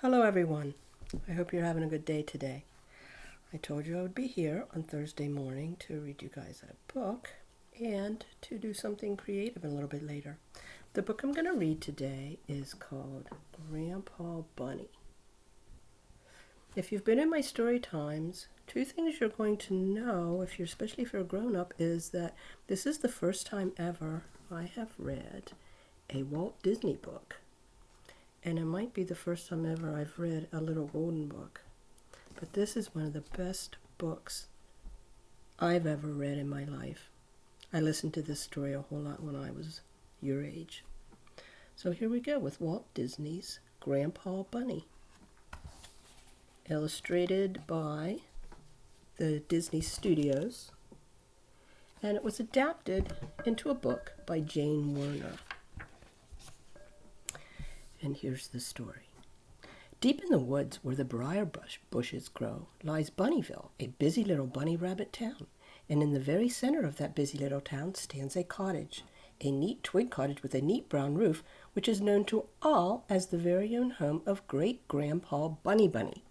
Hello everyone. I hope you're having a good day today. I told you I would be here on Thursday morning to read you guys a book and to do something creative a little bit later. The book I'm going to read today is called Grandpa Bunny. If you've been in my story times, two things you're going to know, especially if you're a grown-up, is that this is the first time ever I have read a Walt Disney book. And it might be the first time ever I've read a little golden book. But this is one of the best books I've ever read in my life. I listened to this story a whole lot when I was your age. So here we go with Walt Disney's Grandpa Bunny. Illustrated by the Disney Studios. And it was adapted into a book by Jane Werner. And here's the story. Deep in the woods where the briar bushes grow lies Bunnyville, a busy little bunny rabbit town. And in the very center of that busy little town stands a cottage, a neat twig cottage with a neat brown roof, which is known to all as the very own home of Great-Grandpa Bunny Bunny.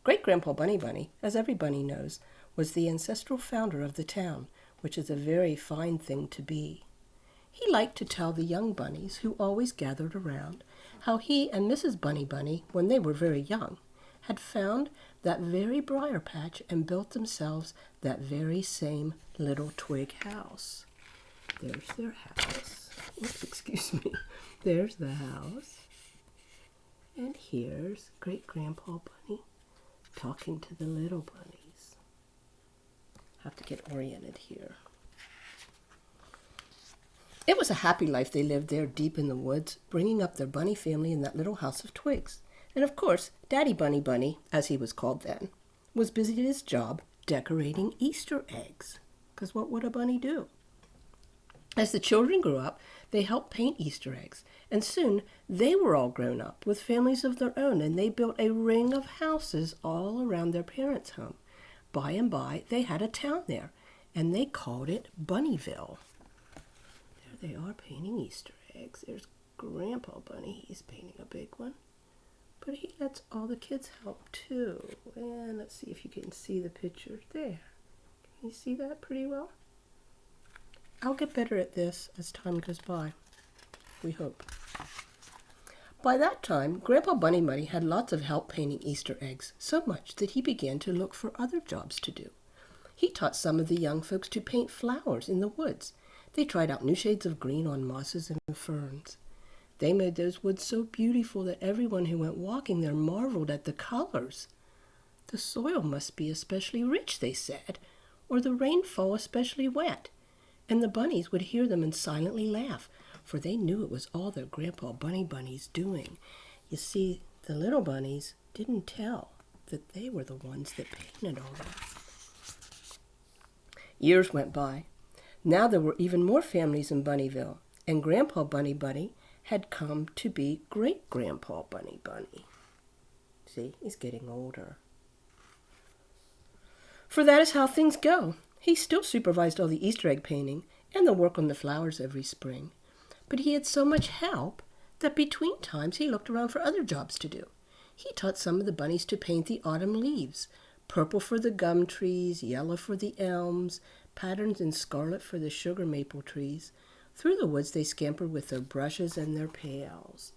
Great-Grandpa Bunny Bunny, as every bunny knows, was the ancestral founder of the town, which is a very fine thing to be. He liked to tell the young bunnies, who always gathered around, how he and Mrs. Bunny Bunny, when they were very young, had found that very briar patch and built themselves that very same little twig house. There's their house. Oops, excuse me. There's the house. And here's Great-Grandpa Bunny talking to the little bunnies. Have to get oriented here. It was a happy life they lived there deep in the woods, bringing up their bunny family in that little house of twigs. And of course, Daddy Bunny Bunny, as he was called then, was busy at his job decorating Easter eggs. Because what would a bunny do? As the children grew up, they helped paint Easter eggs. And soon, they were all grown up with families of their own, and they built a ring of houses all around their parents' home. By and by, they had a town there, and they called it Bunnyville. They are painting Easter eggs. There's Grandpa Bunny. He's painting a big one. But he lets all the kids help too. And let's see if you can see the picture there. Can you see that pretty well? I'll get better at this as time goes by. We hope. By that time, Grandpa Bunny Bunny had lots of help painting Easter eggs, so much that he began to look for other jobs to do. He taught some of the young folks to paint flowers in the woods. They tried out new shades of green on mosses and ferns. They made those woods so beautiful that everyone who went walking there marveled at the colors. The soil must be especially rich, they said, or the rainfall especially wet. And the bunnies would hear them and silently laugh, for they knew it was all their Grandpa Bunny Bunny's doing. You see, the little bunnies didn't tell that they were the ones that painted all that. Years went by. Now there were even more families in Bunnyville, and Grandpa Bunny Bunny had come to be Great-Grandpa Bunny Bunny. See, he's getting older. For that is how things go. He still supervised all the Easter egg painting and the work on the flowers every spring. But he had so much help that between times he looked around for other jobs to do. He taught some of the bunnies to paint the autumn leaves, purple for the gum trees, yellow for the elms, patterns in scarlet for the sugar maple trees. Through the woods they scampered with their brushes and their pails.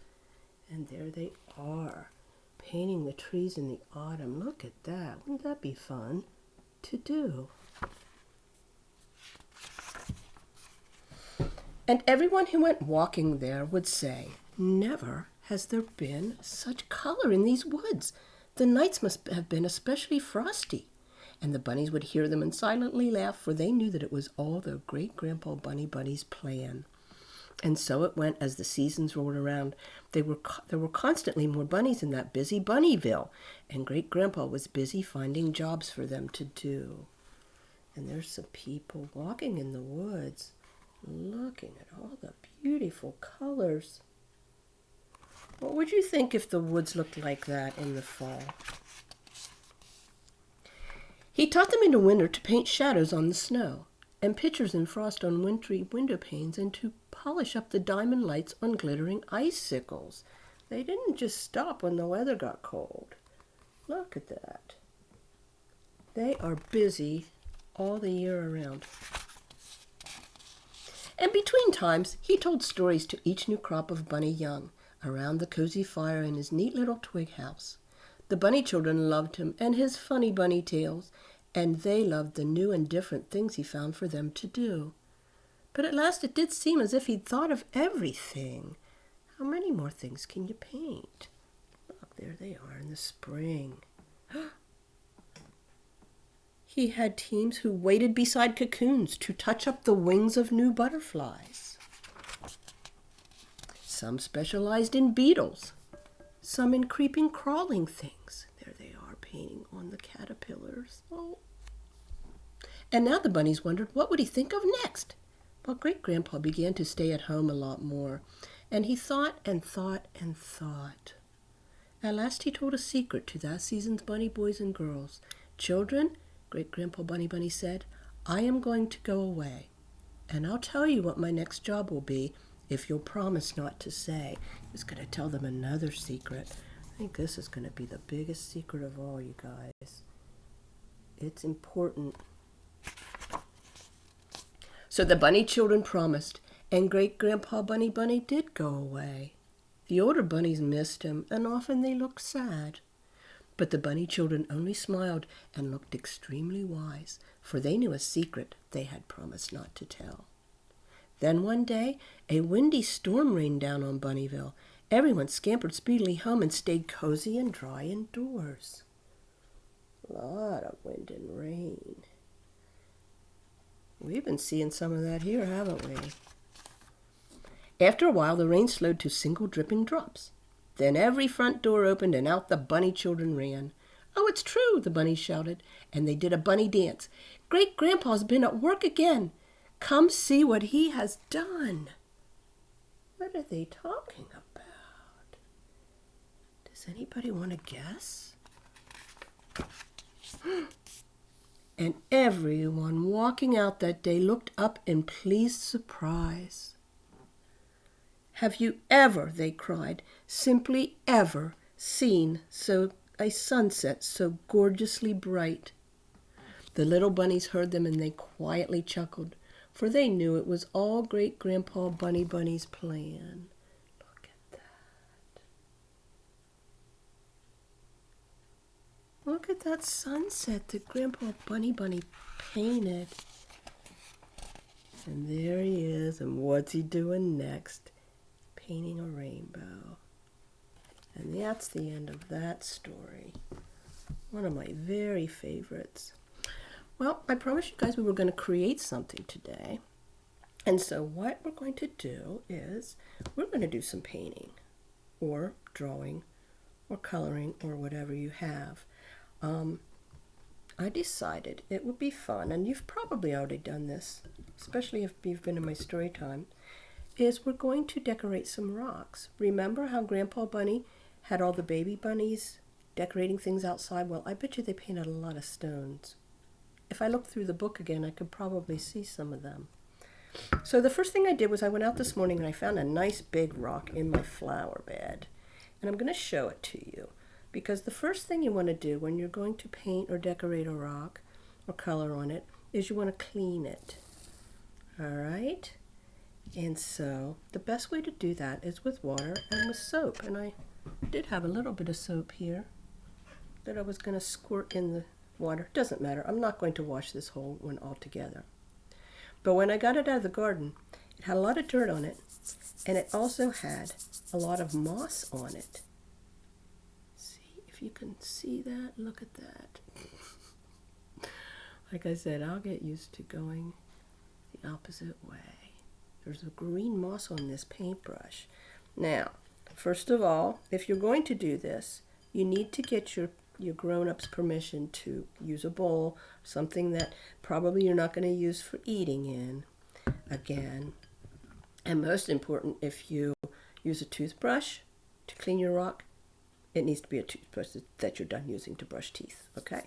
And there they are, painting the trees in the autumn. Look at that. Wouldn't that be fun to do? And everyone who went walking there would say, "Never has there been such color in these woods. The nights must have been especially frosty." And the bunnies would hear them and silently laugh, for they knew that it was all their Great-Grandpa Bunny Bunny's plan. And so it went as the seasons rolled around. There were constantly more bunnies in that busy Bunnyville, and Great-Grandpa was busy finding jobs for them to do. And there's some people walking in the woods, looking at all the beautiful colors. What would you think if the woods looked like that in the fall? He taught them in the winter to paint shadows on the snow, and pictures in frost on wintry window panes, and to polish up the diamond lights on glittering icicles. They didn't just stop when the weather got cold. Look at that. They are busy all the year around. And between times, he told stories to each new crop of bunny young around the cozy fire in his neat little twig house. The bunny children loved him and his funny bunny tales, and they loved the new and different things he found for them to do. But at last it did seem as if he'd thought of everything. How many more things can you paint? Look, there they are in the spring. He had teams who waited beside cocoons to touch up the wings of new butterflies. Some specialized in beetles, some in creeping, crawling things. There they are, painting on the caterpillars. Oh. And now the bunnies wondered what would he think of next. Well, Great-Grandpa began to stay at home a lot more, and he thought and thought and thought. At last he told a secret to that season's bunny boys and girls. Children, Great-Grandpa Bunny said, I am going to go away, and I'll tell you what my next job will be if you'll promise not to say. He was going to tell them another secret. I think this is going to be the biggest secret of all, you guys. It's important. So the bunny children promised, and Great-Grandpa Bunny did go away. The older bunnies missed him, and often they looked sad. But the bunny children only smiled and looked extremely wise, for they knew a secret they had promised not to tell. Then one day, a windy storm rained down on Bunnyville. Everyone scampered speedily home and stayed cozy and dry indoors. A lot of wind and rain. We've been seeing some of that here, haven't we? After a while, the rain slowed to single dripping drops. Then every front door opened and out the bunny children ran. Oh, it's true, the bunnies shouted, and they did a bunny dance. Great-Grandpa's been at work again. Come see what he has done. What are they talking about? Does anybody want to guess? And everyone walking out that day looked up in pleased surprise. Have you ever, they cried, simply ever seen a sunset so gorgeously bright? The little bunnies heard them and they quietly chuckled, for they knew it was all Great-Grandpa Bunny's plan. Look at that. Look at that sunset that Grandpa Bunny painted. And there he is, and what's he doing next? Painting a rainbow. And that's the end of that story. One of my very favorites. Well, I promised you guys we were going to create something today. And so what we're going to do is we're going to do some painting or drawing or coloring or whatever you have. I decided it would be fun, and you've probably already done this, especially if you've been in my story time, is we're going to decorate some rocks. Remember how Grandpa Bunny had all the baby bunnies decorating things outside? Well, I bet you they painted a lot of stones. If I look through the book again, I could probably see some of them. So the first thing I did was I went out this morning and I found a nice big rock in my flower bed. And I'm going to show it to you. Because the first thing you want to do when you're going to paint or decorate a rock or color on it is you want to clean it. All right? And so the best way to do that is with water and with soap. And I did have a little bit of soap here that I was going to squirt in the water. Doesn't matter. I'm not going to wash this whole one all together. But when I got it out of the garden, it had a lot of dirt on it, and it also had a lot of moss on it. See if you can see that. Look at that. Like I said, I'll get used to going the opposite way. There's a green moss on this paintbrush. Now, first of all, if you're going to do this, you need to get your grown-ups permission to use a bowl, something that probably you're not going to use for eating in again. And most important, if you use a toothbrush to clean your rock, it needs to be a toothbrush that you're done using to brush teeth, okay?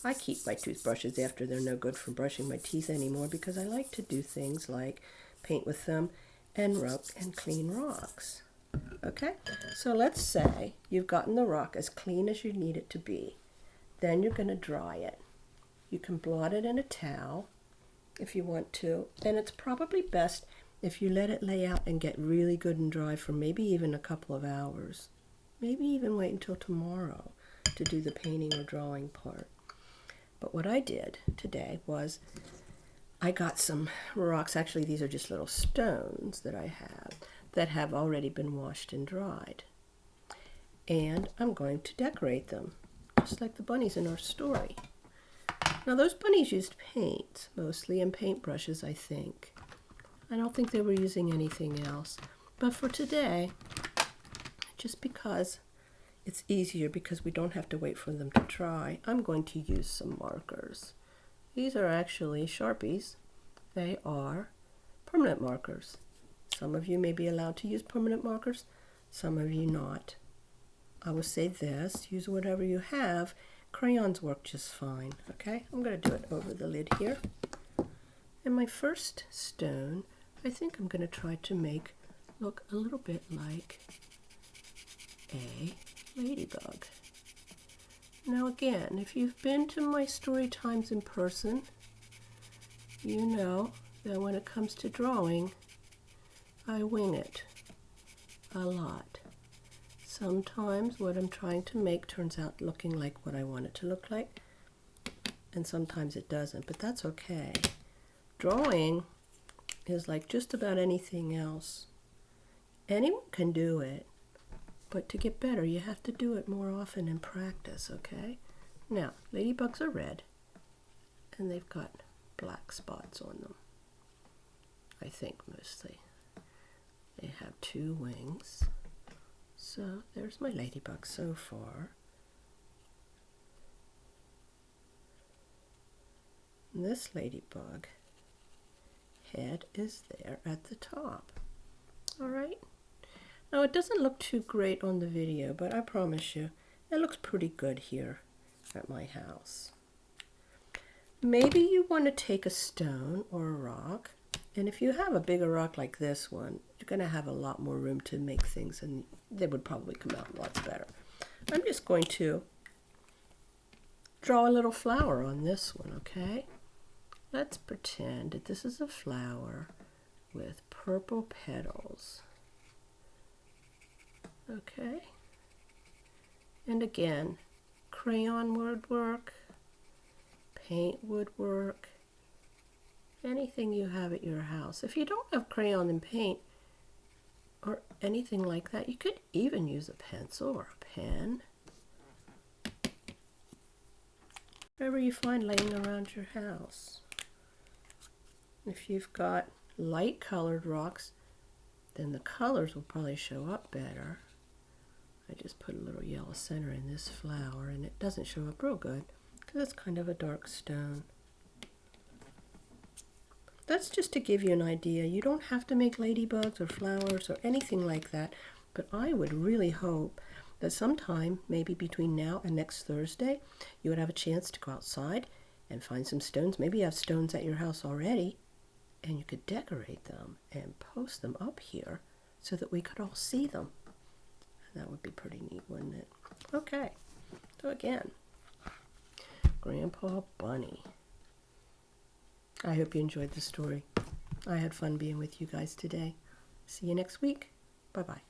I keep my toothbrushes after they're no good for brushing my teeth anymore because I like to do things like paint with them and rub and clean rocks. okay? So let's say you've gotten the rock as clean as you need it to be. Then you're going to dry it. You can blot it in a towel if you want to, and it's probably best if you let it lay out and get really good and dry for maybe even a couple of hours. Maybe even wait until tomorrow to do the painting or drawing part. But what I did today was I got some rocks. Actually, these are just little stones that I have that have already been washed and dried. And I'm going to decorate them, just like the bunnies in our story. Now, those bunnies used paint mostly and paintbrushes, I think. I don't think they were using anything else. But for today, just because it's easier, because we don't have to wait for them to dry, I'm going to use some markers. These are actually Sharpies. They are permanent markers. Some of you may be allowed to use permanent markers, some of you not. I will say this, use whatever you have. Crayons work just fine, okay? I'm going to do it over the lid here. And my first stone, I think I'm going to try to make look a little bit like a ladybug. Now again, if you've been to my story times in person, you know that when it comes to drawing, I wing it a lot. Sometimes what I'm trying to make turns out looking like what I want it to look like, and sometimes it doesn't, but that's okay. Drawing is like just about anything else. Anyone can do it, but to get better, you have to do it more often and practice, okay? Now, ladybugs are red, and they've got black spots on them, I think mostly. They have 2 wings. So there's my ladybug so far. And this ladybug head is there at the top. All right. Now it doesn't look too great on the video, but I promise you, it looks pretty good here at my house. Maybe you want to take a stone or a rock, and if you have a bigger rock like this one, you're going to have a lot more room to make things, and they would probably come out lots better. I'm just going to draw a little flower on this one, okay? Let's pretend that this is a flower with purple petals. Okay? And again, crayon would work, paint would work, anything you have at your house. If you don't have crayon and paint or anything like that, you could even use a pencil or a pen. Whatever you find laying around your house. If you've got light colored rocks, then the colors will probably show up better. I just put a little yellow center in this flower, and it doesn't show up real good because it's kind of a dark stone. That's just to give you an idea. You don't have to make ladybugs or flowers or anything like that, but I would really hope that sometime, maybe between now and next Thursday, you would have a chance to go outside and find some stones. Maybe you have stones at your house already, and you could decorate them and post them up here so that we could all see them. That would be pretty neat, wouldn't it? Okay, so again, Grandpa Bunny. I hope you enjoyed the story. I had fun being with you guys today. See you next week. Bye-bye.